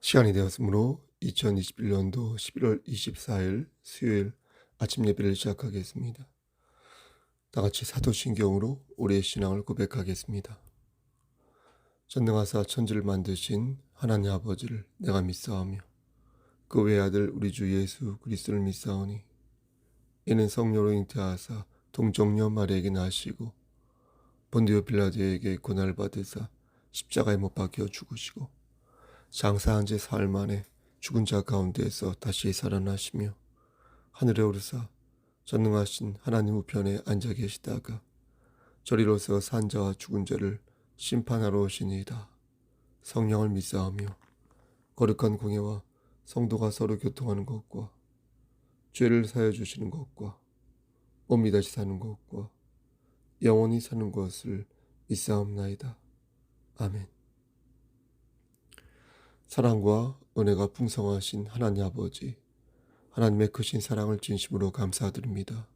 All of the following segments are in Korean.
시간이 되었으므로 2021년도 11월 24일 수요일 아침 예배를 시작하겠습니다. 다 같이 사도신경으로 우리의 신앙을 고백하겠습니다. 전능하사 천지를 만드신 하나님 아버지를 내가 믿사오며 그 외아들 우리 주 예수 그리스도를 믿사오니 이는 성령으로 잉태하사 동정녀 마리아에게 나시고 본디오 빌라도에게 고난을 받으사 십자가에 못 박혀 죽으시고 장사한 지 사흘 만에 죽은 자 가운데에서 다시 살아나시며 하늘에 오르사 전능하신 하나님 우편에 앉아 계시다가 저리로서 산 자와 죽은 자를 심판하러 오시니이다. 성령을 믿사오며 거룩한 공예와 성도가 서로 교통하는 것과 죄를 사여 주시는 것과 몸이 다시 사는 것과 영원히 사는 것을 믿사옵나이다. 아멘. 사랑과 은혜가 풍성하신 하나님 아버지, 하나님의 크신 사랑을 진심으로 감사드립니다.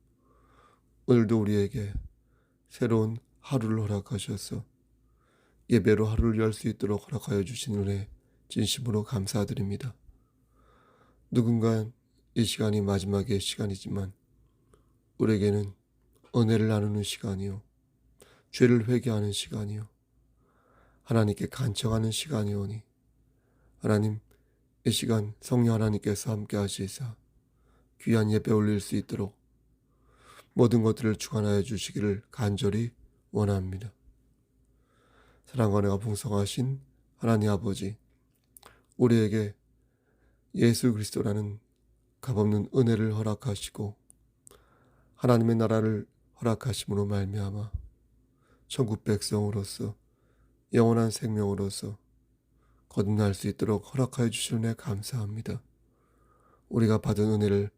오늘도 우리에게 새로운 하루를 허락하셔서 예배로 하루를 열 수 있도록 허락하여 주신 은혜 진심으로 감사드립니다. 누군가 이 시간이 마지막의 시간이지만 우리에게는 은혜를 나누는 시간이요, 죄를 회개하는 시간이요, 하나님께 간청하는 시간이오니 하나님, 이 시간 성령 하나님께서 함께 하시사 귀한 예배 올릴 수 있도록 모든 것들을 주관하여 주시기를 간절히 원합니다. 사랑과 은혜가 풍성하신 하나님 아버지, 우리에게 예수 그리스도라는 값없는 은혜를 허락하시고 하나님의 나라를 허락하심으로 말미암아 천국 백성으로서 영원한 생명으로서 거듭날 수 있도록 허락하여 주신 은혜 감사합니다. 우리가 받은 은혜를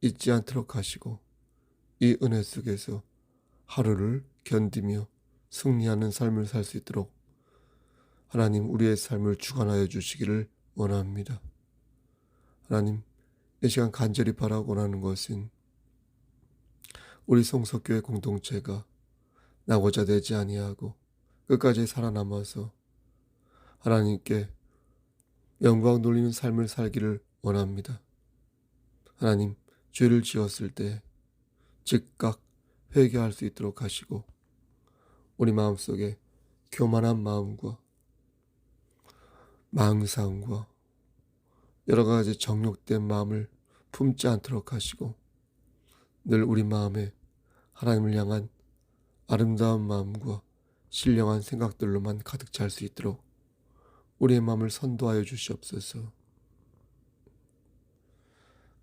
잊지 않도록 하시고 이 은혜 속에서 하루를 견디며 승리하는 삶을 살 수 있도록 하나님 우리의 삶을 주관하여 주시기를 원합니다. 하나님, 이 시간 간절히 바라고 원하는 것은 우리 성석교회 공동체가 나고자 되지 아니하고 끝까지 살아남아서 하나님께 영광 돌리는 삶을 살기를 원합니다. 하나님, 죄를 지었을 때 즉각 회개할 수 있도록 하시고 우리 마음속에 교만한 마음과 망상과 여러 가지 정욕된 마음을 품지 않도록 하시고 늘 우리 마음에 하나님을 향한 아름다운 마음과 신령한 생각들로만 가득 찰 수 있도록 우리의 마음을 선도하여 주시옵소서.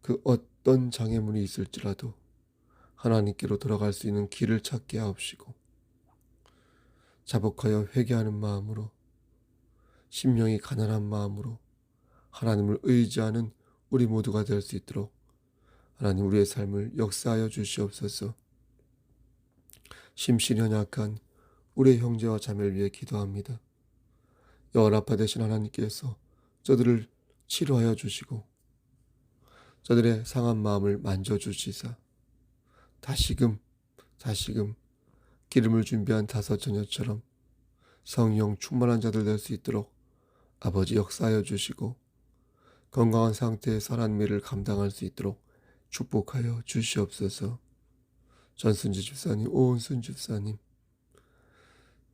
그 어떤 장애물이 있을지라도 하나님께로 돌아갈 수 있는 길을 찾게 하옵시고 자복하여 회개하는 마음으로 심령이 가난한 마음으로 하나님을 의지하는 우리 모두가 될 수 있도록 하나님 우리의 삶을 역사하여 주시옵소서. 심신이 연약한 우리의 형제와 자매를 위해 기도합니다. 여호와라파 되신 하나님께서 저들을 치료하여 주시고 저들의 상한 마음을 만져주시사 다시금 기름을 준비한 다섯 처녀처럼 성령 충만한 자들 될 수 있도록 아버지 역사하여 주시고 건강한 상태에서 하나님의 일을 감당할 수 있도록 축복하여 주시옵소서. 전순지 집사님, 오은순 집사님,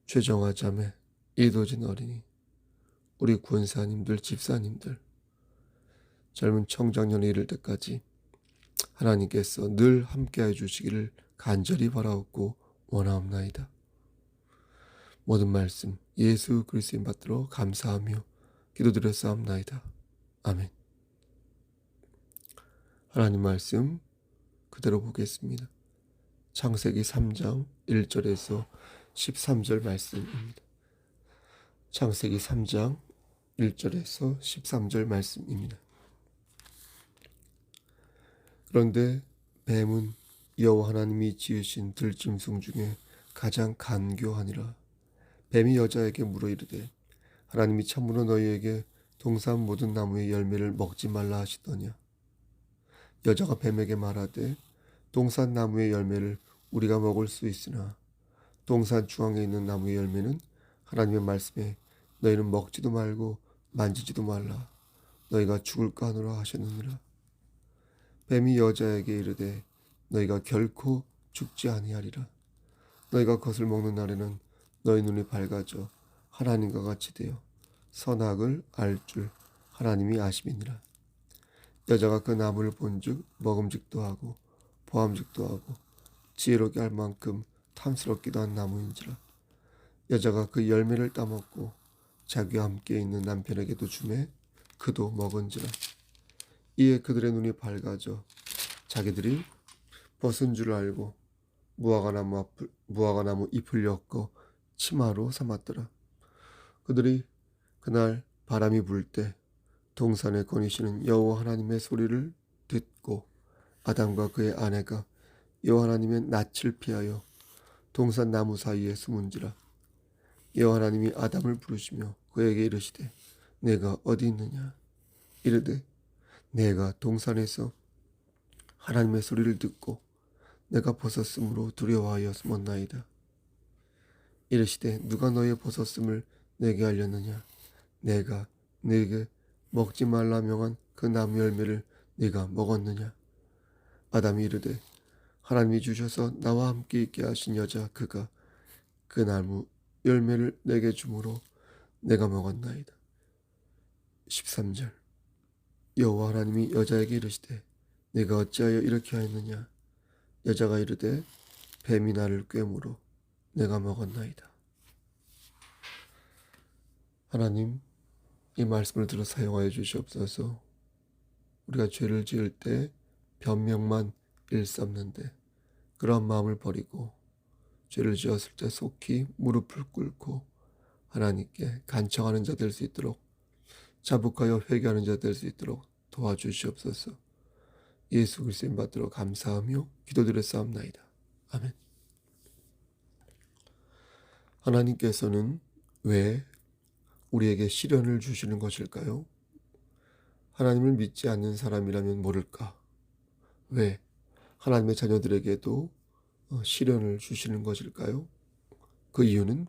최정화 자매, 이도진 어린이, 우리 권사님들, 집사님들, 젊은 청장년에 이를 때까지 하나님께서 늘 함께해 주시기를 간절히 바라옵고 원하옵나이다. 모든 말씀 예수 그리스도인 받들어 감사하며 기도드렸사옵나이다. 아멘. 하나님 말씀 그대로 보겠습니다. 창세기 3장 1절에서 13절 말씀입니다. 창세기 3장 1절에서 13절 말씀입니다. 그런데 뱀은 여호와 하나님이 지으신 들짐승 중에 가장 간교하니라. 뱀이 여자에게 물어 이르되 하나님이 참으로 너희에게 동산 모든 나무의 열매를 먹지 말라 하시더냐. 여자가 뱀에게 말하되 동산 나무의 열매를 우리가 먹을 수 있으나 동산 중앙에 있는 나무의 열매는 하나님의 말씀에 너희는 먹지도 말고 만지지도 말라. 너희가 죽을까 하노라 하셨느니라. 뱀이 여자에게 이르되 너희가 결코 죽지 아니하리라. 너희가 그것을 먹는 날에는 너희 눈이 밝아져 하나님과 같이 되어 선악을 알 줄 하나님이 아심이니라. 여자가 그 나무를 본즉 먹음직도 하고 보암직도 하고 지혜롭게 할 만큼 탐스럽기도 한 나무인지라. 여자가 그 열매를 따먹고 자기와 함께 있는 남편에게도 주매 그도 먹은지라. 이에 그들의 눈이 밝아져 자기들이 벗은 줄 알고 무화과나무 잎을 엮어 치마로 삼았더라. 그들이 그날 바람이 불 때 동산에 거니시는 여호와 하나님의 소리를 듣고 아담과 그의 아내가 여호와 하나님의 낯을 피하여 동산 나무 사이에 숨은지라. 여호와 하나님이 아담을 부르시며 그에게 이르시되 내가 어디 있느냐. 이르되 내가 동산에서 하나님의 소리를 듣고 내가 벗었으므로 두려워하여 숨었나이다. 이르시되 누가 너의 벗었음을 내게 알렸느냐. 내가 네게 먹지 말라 명한 그 나무 열매를 네가 먹었느냐. 아담이 이르되 하나님이 주셔서 나와 함께 있게 하신 여자 그가 그 나무 열매를 내게 주므로 내가 먹었나이다. 13절. 여호와 하나님이 여자에게 이르시되 네가 어찌하여 이렇게 하였느냐. 여자가 이르되 뱀이 나를 꿰므로 내가 먹었나이다. 하나님, 이 말씀을 들어 사용하여 주시옵소서. 우리가 죄를 지을 때 변명만 일삼는데 그런 마음을 버리고 죄를 지었을 때 속히 무릎을 꿇고 하나님께 간청하는 자 될 수 있도록, 자복하여 회개하는 자 될 수 있도록 도와주시옵소서. 예수 그리스도를 받들어 감사하며 기도드렸사옵나이다. 아멘. 하나님께서는 왜 우리에게 시련을 주시는 것일까요? 하나님을 믿지 않는 사람이라면 모를까? 왜 하나님의 자녀들에게도 시련을 주시는 것일까요? 그 이유는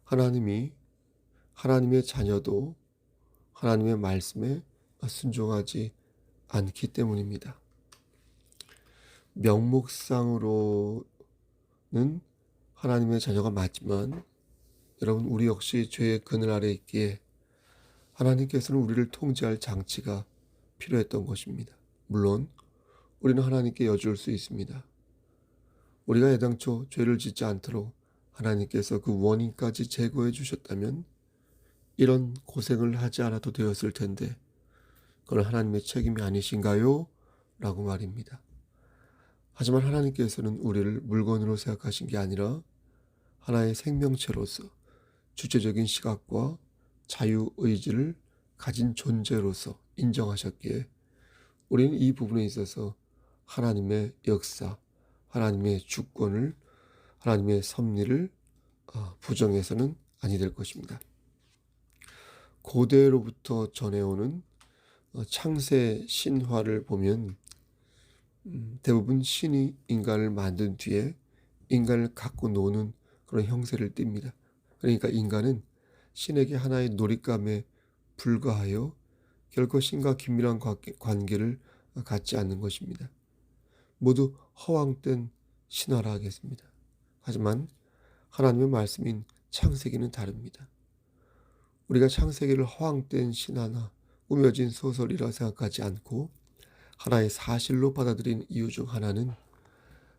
하나님이 하나님의 자녀도 하나님의 말씀에 순종하지 않기 때문입니다. 명목상으로는 하나님의 자녀가 맞지만 여러분, 우리 역시 죄의 그늘 아래 있기에 하나님께서는 우리를 통제할 장치가 필요했던 것입니다. 물론 우리는 하나님께 여쭈을 수 있습니다. 우리가 애당초 죄를 짓지 않도록 하나님께서 그 원인까지 제거해 주셨다면 이런 고생을 하지 않아도 되었을 텐데 그건 하나님의 책임이 아니신가요? 라고 말입니다. 하지만 하나님께서는 우리를 물건으로 생각하신 게 아니라 하나의 생명체로서 주체적인 시각과 자유의지를 가진 존재로서 인정하셨기에 우리는 이 부분에 있어서 하나님의 역사, 하나님의 주권을, 하나님의 섭리를 부정해서는 아니 될 것입니다. 고대로부터 전해오는 창세 신화를 보면 대부분 신이 인간을 만든 뒤에 인간을 갖고 노는 그런 형세를 띱니다. 그러니까 인간은 신에게 하나의 놀잇감에 불과하여 결코 신과 긴밀한 관계를 갖지 않는 것입니다. 모두 허황된 신화라 하겠습니다. 하지만 하나님의 말씀인 창세기는 다릅니다. 우리가 창세기를 허황된 신화나 꾸며진 소설이라 생각하지 않고 하나의 사실로 받아들인 이유 중 하나는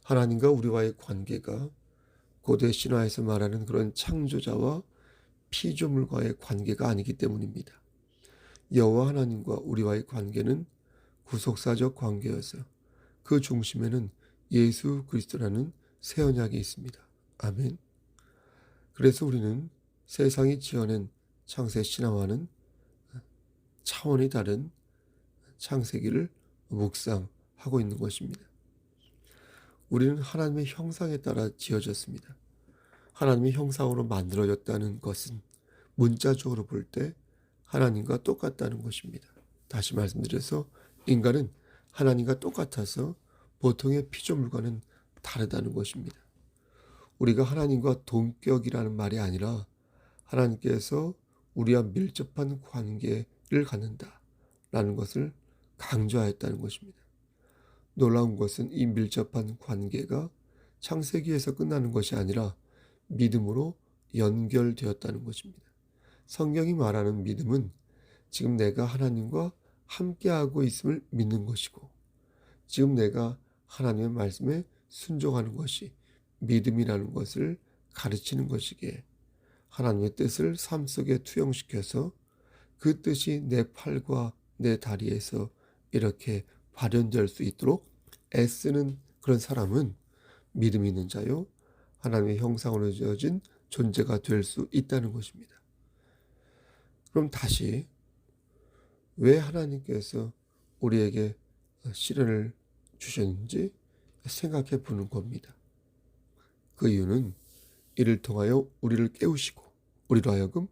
하나님과 우리와의 관계가 고대 신화에서 말하는 그런 창조자와 피조물과의 관계가 아니기 때문입니다. 여호와 하나님과 우리와의 관계는 구속사적 관계여서 그 중심에는 예수 그리스도라는 새 언약이 있습니다. 아멘. 그래서 우리는 세상이 지어낸 창세 신화와는 차원이 다른 창세기를 묵상하고 있는 것입니다. 우리는 하나님의 형상에 따라 지어졌습니다. 하나님의 형상으로 만들어졌다는 것은 문자적으로 볼 때 하나님과 똑같다는 것입니다. 다시 말씀드려서 인간은 하나님과 똑같아서 보통의 피조물과는 다르다는 것입니다. 우리가 하나님과 동격이라는 말이 아니라 하나님께서 우리와 밀접한 관계를 갖는다. 라는 것을 강조하였다는 것입니다. 놀라운 것은 이 밀접한 관계가 창세기에서 끝나는 것이 아니라 믿음으로 연결되었다는 것입니다. 성경이 말하는 믿음은 지금 내가 하나님과 함께하고 있음을 믿는 것이고, 지금 내가 하나님의 말씀에 순종하는 것이 믿음이라는 것을 가르치는 것이기에 하나님의 뜻을 삶 속에 투영시켜서 그 뜻이 내 팔과 내 다리에서 이렇게 발현될 수 있도록 애쓰는 그런 사람은 믿음이 있는 자요, 하나님의 형상으로 지어진 존재가 될 수 있다는 것입니다. 그럼 다시 왜 하나님께서 우리에게 시련을 주셨는지 생각해 보는 겁니다. 그 이유는 이를 통하여 우리를 깨우시고 우리로 하여금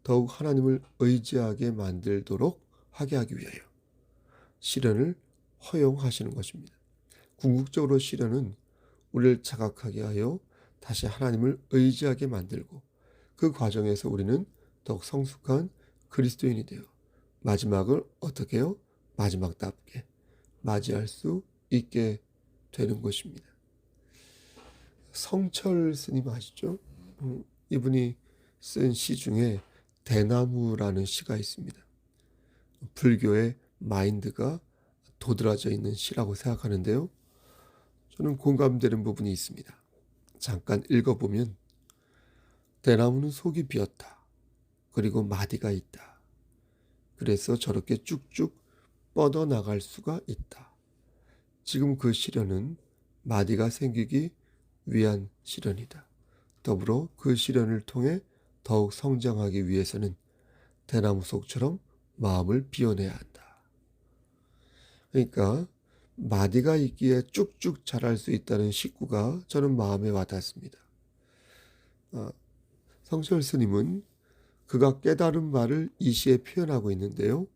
더욱 하나님을 의지하게 만들도록 하게 하기 위하여 시련을 허용하시는 것입니다. 궁극적으로 시련은 우리를 자각하게 하여 다시 하나님을 의지하게 만들고, 그 과정에서 우리는 더욱 성숙한 그리스도인이 되어 마지막을 어떻게 해요? 마지막답게 맞이할 수 있게 되는 것입니다. 성철 스님 아시죠? 이분이 쓴 시 중에 대나무라는 시가 있습니다. 불교의 마인드가 도드라져 있는 시라고 생각하는데요, 저는 공감되는 부분이 있습니다. 잠깐 읽어보면, 대나무는 속이 비었다. 그리고 마디가 있다. 그래서 저렇게 쭉쭉 뻗어나갈 수가 있다. 지금 그 시련은 마디가 생기기 위한 시련이다. 더불어 그 시련을 통해 더욱 성장하기 위해서는 대나무 속처럼 마음을 비워내야 한다. 그러니까 마디가 있기에 쭉쭉 자랄 수 있다는 식구가 저는 마음에 와닿습니다. 성철 스님은 그가 깨달은 바를 이 시에 표현하고 있는데요,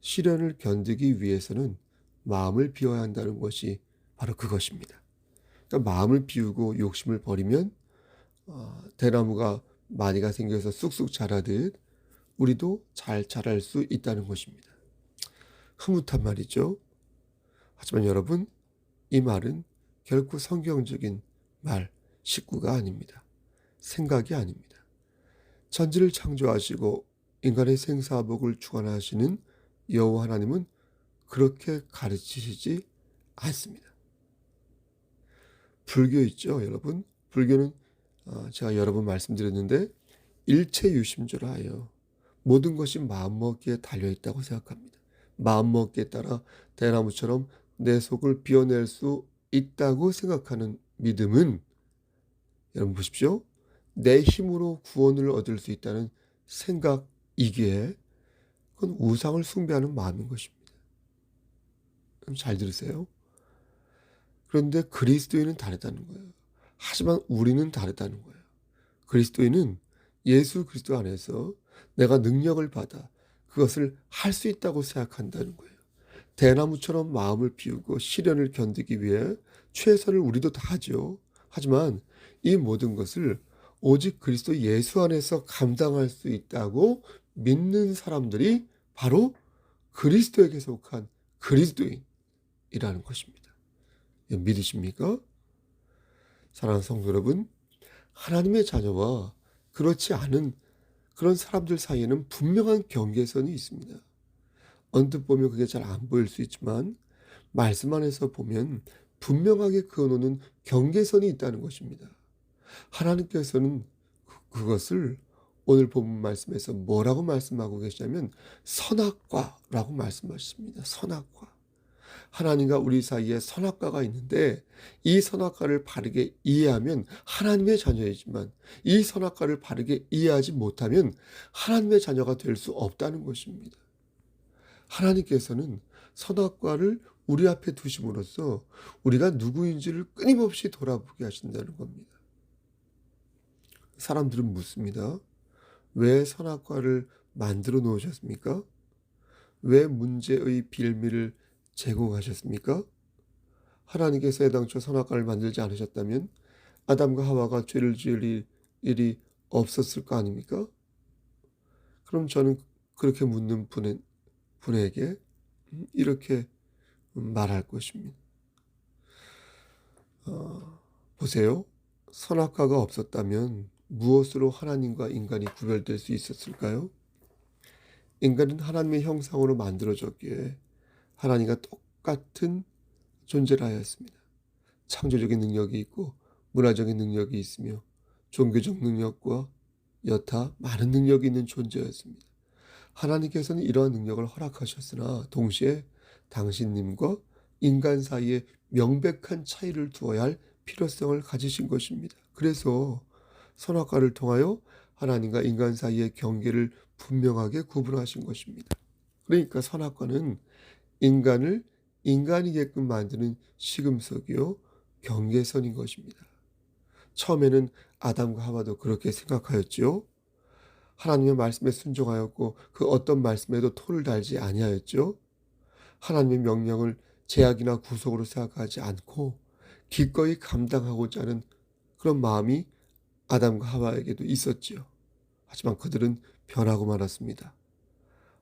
시련을 견디기 위해서는 마음을 비워야 한다는 것이 바로 그것입니다. 그러니까 마음을 비우고 욕심을 버리면 대나무가 마디가 생겨서 쑥쑥 자라듯 우리도 잘 자랄 수 있다는 것입니다. 흐뭇한 말이죠. 하지만 여러분, 이 말은 결코 성경적인 말, 식구가 아닙니다. 생각이 아닙니다. 천지를 창조하시고 인간의 생사복을 주관하시는 여호와 하나님은 그렇게 가르치시지 않습니다. 불교 있죠, 여러분. 불교는 제가 여러 번 말씀드렸는데 일체유심조라 하여 모든 것이 마음먹기에 달려있다고 생각합니다. 마음먹기에 따라 대나무처럼 내 속을 비워낼 수 있다고 생각하는 믿음은, 여러분 보십시오, 내 힘으로 구원을 얻을 수 있다는 생각이기에 그건 우상을 숭배하는 마음인 것입니다. 잘 들으세요. 그런데 그리스도인은 다르다는 거예요. 하지만 우리는 다르다는 거예요. 그리스도인은 예수 그리스도 안에서 내가 능력을 받아 그것을 할 수 있다고 생각한다는 거예요. 대나무처럼 마음을 비우고 시련을 견디기 위해 최선을 우리도 다하죠. 하지만 이 모든 것을 오직 그리스도 예수 안에서 감당할 수 있다고 믿는 사람들이 바로 그리스도에게 속한 그리스도인이라는 것입니다. 믿으십니까? 사랑하는 성도 여러분, 하나님의 자녀와 그렇지 않은 그런 사람들 사이에는 분명한 경계선이 있습니다. 언뜻 보면 그게 잘 안 보일 수 있지만 말씀 안에서 보면 분명하게 그어놓는 경계선이 있다는 것입니다. 하나님께서는 그것을 오늘 본문 말씀에서 뭐라고 말씀하고 계시냐면 선악과라고 말씀하십니다. 선악과. 하나님과 우리 사이에 선악과가 있는데 이 선악과를 바르게 이해하면 하나님의 자녀이지만 이 선악과를 바르게 이해하지 못하면 하나님의 자녀가 될 수 없다는 것입니다. 하나님께서는 선악과를 우리 앞에 두심으로써 우리가 누구인지를 끊임없이 돌아보게 하신다는 겁니다. 사람들은 묻습니다. 왜 선악과를 만들어 놓으셨습니까? 왜 문제의 빌미를 제공하셨습니까? 하나님께서 애당초 선악과를 만들지 않으셨다면 아담과 하와가 죄를 지을 일이 없었을 거 아닙니까? 그럼 저는 그렇게 묻는 분은 분에게 이렇게 말할 것입니다. 보세요. 선악과가 없었다면 무엇으로 하나님과 인간이 구별될 수 있었을까요? 인간은 하나님의 형상으로 만들어졌기에 하나님과 똑같은 존재를 하였습니다. 창조적인 능력이 있고 문화적인 능력이 있으며 종교적 능력과 여타 많은 능력이 있는 존재였습니다. 하나님께서는 이러한 능력을 허락하셨으나 동시에 당신님과 인간 사이에 명백한 차이를 두어야 할 필요성을 가지신 것입니다. 그래서 선악과를 통하여 하나님과 인간 사이의 경계를 분명하게 구분하신 것입니다. 그러니까 선악과는 인간을 인간이게끔 만드는 시금석이요 경계선인 것입니다. 처음에는 아담과 하와도 그렇게 생각하였지요. 하나님의 말씀에 순종하였고 그 어떤 말씀에도 토를 달지 아니하였죠. 하나님의 명령을 제약이나 구속으로 생각하지 않고 기꺼이 감당하고자 하는 그런 마음이 아담과 하와에게도 있었지요. 하지만 그들은 변하고 말았습니다.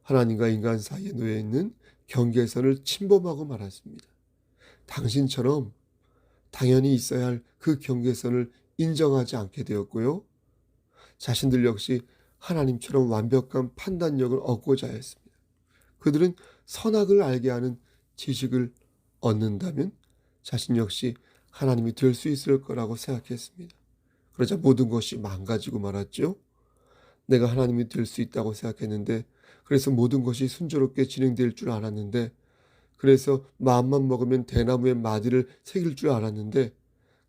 하나님과 인간 사이에 놓여 있는 경계선을 침범하고 말았습니다. 당신처럼 당연히 있어야 할 그 경계선을 인정하지 않게 되었고요. 자신들 역시 하나님처럼 완벽한 판단력을 얻고자 했습니다. 그들은 선악을 알게 하는 지식을 얻는다면 자신 역시 하나님이 될 수 있을 거라고 생각했습니다. 그러자 모든 것이 망가지고 말았죠. 내가 하나님이 될 수 있다고 생각했는데, 그래서 모든 것이 순조롭게 진행될 줄 알았는데, 그래서 마음만 먹으면 대나무에 마디를 새길 줄 알았는데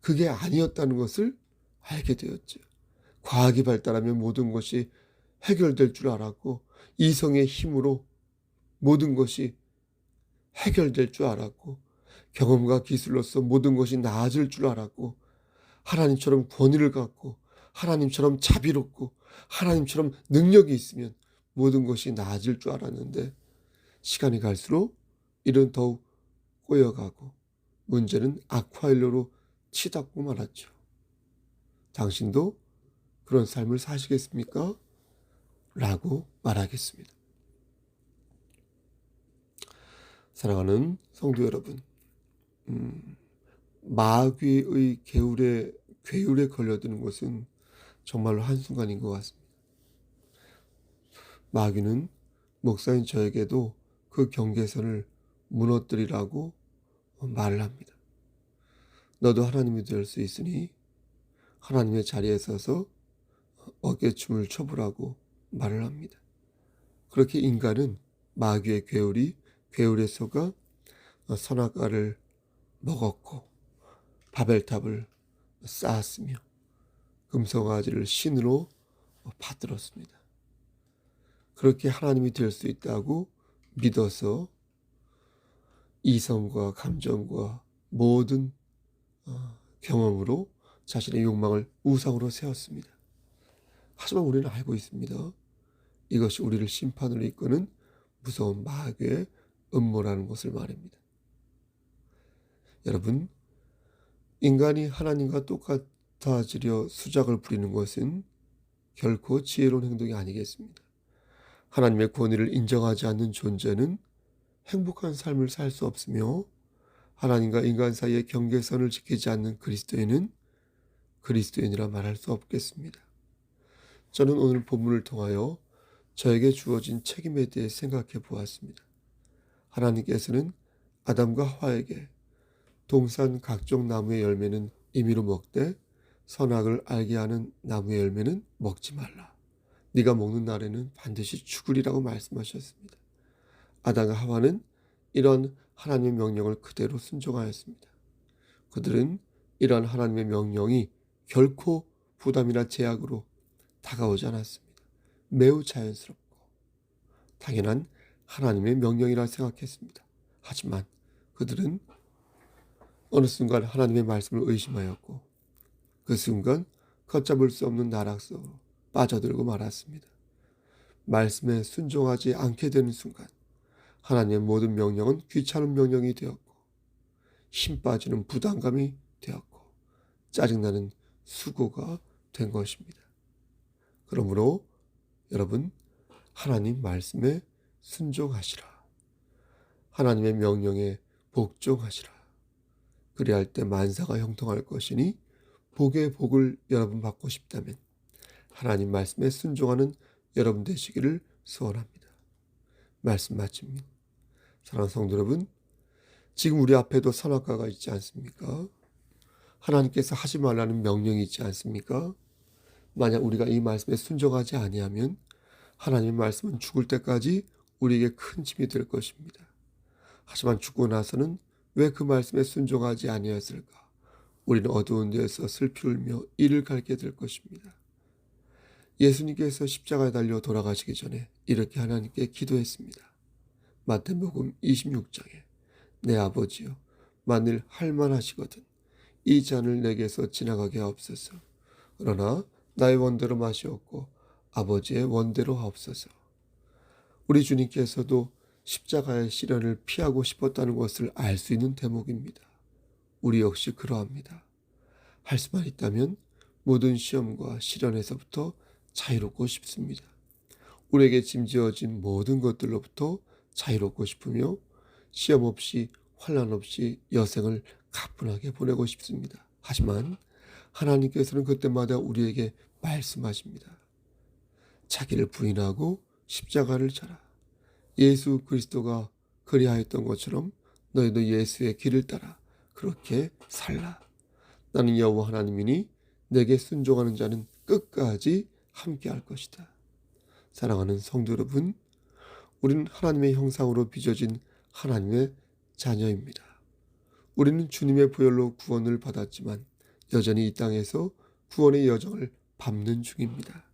그게 아니었다는 것을 알게 되었죠. 과학이 발달하면 모든 것이 해결될 줄 알았고 이성의 힘으로 모든 것이 해결될 줄 알았고 경험과 기술로서 모든 것이 나아질 줄 알았고 하나님처럼 권위를 갖고 하나님처럼 자비롭고 하나님처럼 능력이 있으면 모든 것이 나아질 줄 알았는데 시간이 갈수록 일은 더욱 꼬여가고 문제는 악화일로로 치닫고 말았죠. 당신도 그런 삶을 사시겠습니까? 라고 말하겠습니다. 사랑하는 성도 여러분, 마귀의 괴율에 걸려드는 것은 정말로 한순간인 것 같습니다. 마귀는 목사인 저에게도 그 경계선을 무너뜨리라고 말을 합니다. 너도 하나님이 될 수 있으니 하나님의 자리에 서서 어깨춤을 춰보라고 말을 합니다. 그렇게 인간은 마귀의 괴울에 속아 선악과를 먹었고 바벨탑을 쌓았으며 금송아지를 신으로 받들었습니다. 그렇게 하나님이 될 수 있다고 믿어서 이성과 감정과 모든 경험으로 자신의 욕망을 우상으로 세웠습니다. 하지만 우리는 알고 있습니다. 이것이 우리를 심판으로 이끄는 무서운 마귀의 음모라는 것을 말합니다. 여러분, 인간이 하나님과 똑같아지려 수작을 부리는 것은 결코 지혜로운 행동이 아니겠습니다. 하나님의 권위를 인정하지 않는 존재는 행복한 삶을 살 수 없으며 하나님과 인간 사이의 경계선을 지키지 않는 그리스도인은 그리스도인이라 말할 수 없겠습니다. 저는 오늘 본문을 통하여 저에게 주어진 책임에 대해 생각해 보았습니다. 하나님께서는 아담과 하와에게 동산 각종 나무의 열매는 임의로 먹되 선악을 알게 하는 나무의 열매는 먹지 말라. 네가 먹는 날에는 반드시 죽으리라고 말씀하셨습니다. 아담과 하와는 이런 하나님의 명령을 그대로 순종하였습니다. 그들은 이러한 하나님의 명령이 결코 부담이나 제약으로 다가오지 않았습니다. 매우 자연스럽고 당연한 하나님의 명령이라 생각했습니다. 하지만 그들은 어느 순간 하나님의 말씀을 의심하였고 그 순간 걷잡을 수 없는 나락 속으로 빠져들고 말았습니다. 말씀에 순종하지 않게 되는 순간 하나님의 모든 명령은 귀찮은 명령이 되었고 힘 빠지는 부담감이 되었고 짜증나는 수고가 된 것입니다. 그러므로 여러분, 하나님 말씀에 순종하시라. 하나님의 명령에 복종하시라. 그리할 때 만사가 형통할 것이니 복의 복을 여러분 받고 싶다면 하나님 말씀에 순종하는 여러분 되시기를 소원합니다. 말씀 마칩니다. 사랑하는 성도 여러분, 지금 우리 앞에도 선악과가 있지 않습니까? 하나님께서 하지 말라는 명령이 있지 않습니까? 만약 우리가 이 말씀에 순종하지 아니하면 하나님의 말씀은 죽을 때까지 우리에게 큰 짐이 될 것입니다. 하지만 죽고 나서는 왜 그 말씀에 순종하지 아니하였을까? 우리는 어두운 데에서 슬피 울며 이를 갈게 될 것입니다. 예수님께서 십자가에 달려 돌아가시기 전에 이렇게 하나님께 기도했습니다. 마태복음 26장에 내 아버지여, 만일 할만하시거든 이 잔을 내게서 지나가게 하옵소서. 그러나 나의 원대로 마시옵고 아버지의 원대로 하옵소서. 우리 주님께서도 십자가의 시련을 피하고 싶었다는 것을 알 수 있는 대목입니다. 우리 역시 그러합니다. 할 수만 있다면 모든 시험과 시련에서부터 자유롭고 싶습니다. 우리에게 짐지어진 모든 것들로부터 자유롭고 싶으며 시험 없이 환난 없이 여생을 가뿐하게 보내고 싶습니다. 하지만 하나님께서는 그때마다 우리에게 말씀하십니다. 자기를 부인하고 십자가를 져라. 예수 그리스도가 그리하였던 것처럼 너희도 예수의 길을 따라 그렇게 살라. 나는 여호와 하나님이니 내게 순종하는 자는 끝까지 함께할 것이다. 사랑하는 성도 여러분, 우리는 하나님의 형상으로 빚어진 하나님의 자녀입니다. 우리는 주님의 보혈로 구원을 받았지만 여전히 이 땅에서 구원의 여정을 밟는 중입니다.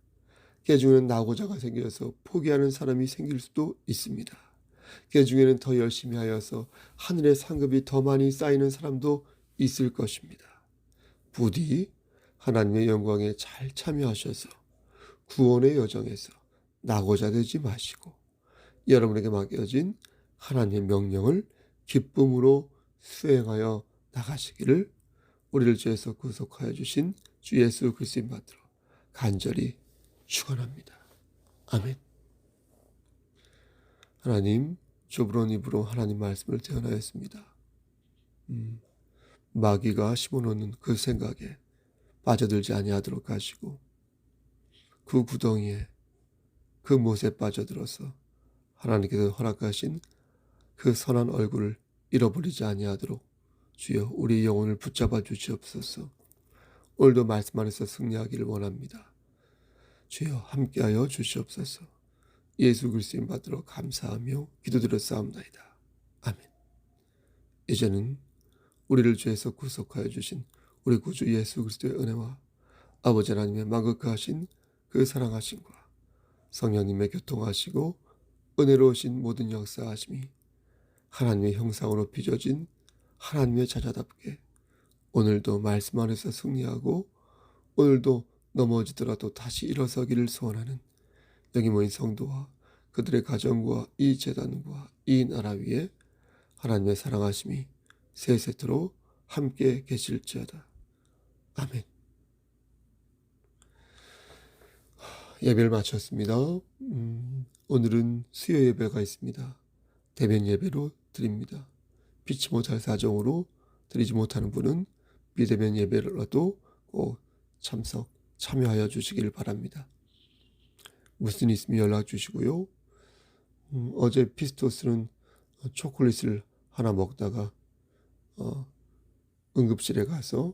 그 중에는 낙오자가 생겨서 포기하는 사람이 생길 수도 있습니다. 그 중에는 더 열심히 하여서 하늘의 상급이 더 많이 쌓이는 사람도 있을 것입니다. 부디 하나님의 영광에 잘 참여하셔서 구원의 여정에서 낙오자 되지 마시고 여러분에게 맡겨진 하나님의 명령을 기쁨으로 수행하여 나가시기를 우리를 죄에서 구속하여 주신 주 예수 그리스도의 받들어 간절히 축원합니다. 아멘. 하나님, 좁은 입으로 하나님 말씀을 대언하였습니다. 마귀가 심어놓는 그 생각에 빠져들지 아니하도록 하시고 그 구덩이에 그 못에 빠져들어서 하나님께서 허락하신 그 선한 얼굴을 잃어버리지 아니하도록 주여 우리 영혼을 붙잡아 주시옵소서. 오늘도 말씀 안에서 승리하기를 원합니다. 주여 함께하여 주시옵소서. 예수 그리스도인 받들어 감사하며 기도드렸사옵나이다. 아멘. 이제는 우리를 죄에서 구속하여 주신 우리 구주 예수 그리스도의 은혜와 아버지 하나님의 만극하신 그 사랑하심과 성령님의 교통하시고 은혜로우신 모든 역사하심이 하나님의 형상으로 빚어진 하나님의 자녀답게 오늘도 말씀 안에서 승리하고 오늘도 넘어지더라도 다시 일어서기를 소원하는 여기 모인 성도와 그들의 가정과 이 재단과 이 나라 위에 하나님의 사랑하심이 세세토록 함께 계실지어다. 아멘. 예배를 마쳤습니다. 오늘은 수요 예배가 있습니다. 대면 예배로 드립니다. 피치 못할 사정으로 드리지 못하는 분은 비대면 예배라도 꼭 참여하여 주시길 바랍니다. 무슨 일 있으면 연락 주시고요. 어제 피스토스는 초콜릿을 하나 먹다가 응급실에 가서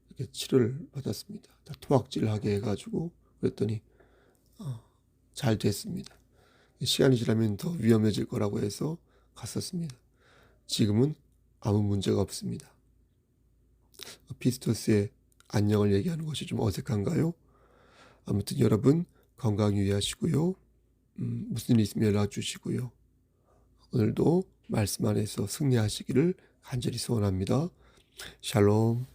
이렇게 치료를 받았습니다. 다 토악질하게 해가지고 그랬더니 잘 됐습니다. 시간이 지나면 더 위험해질 거라고 해서 갔었습니다. 지금은 아무 문제가 없습니다. 피스토스의 안녕을 얘기하는 것이 좀 어색한가요? 아무튼 여러분 건강 유의하시고요. 무슨 일 있으면 연락 주시고요. 오늘도 말씀 안에서 승리하시기를 간절히 소원합니다. 샬롬.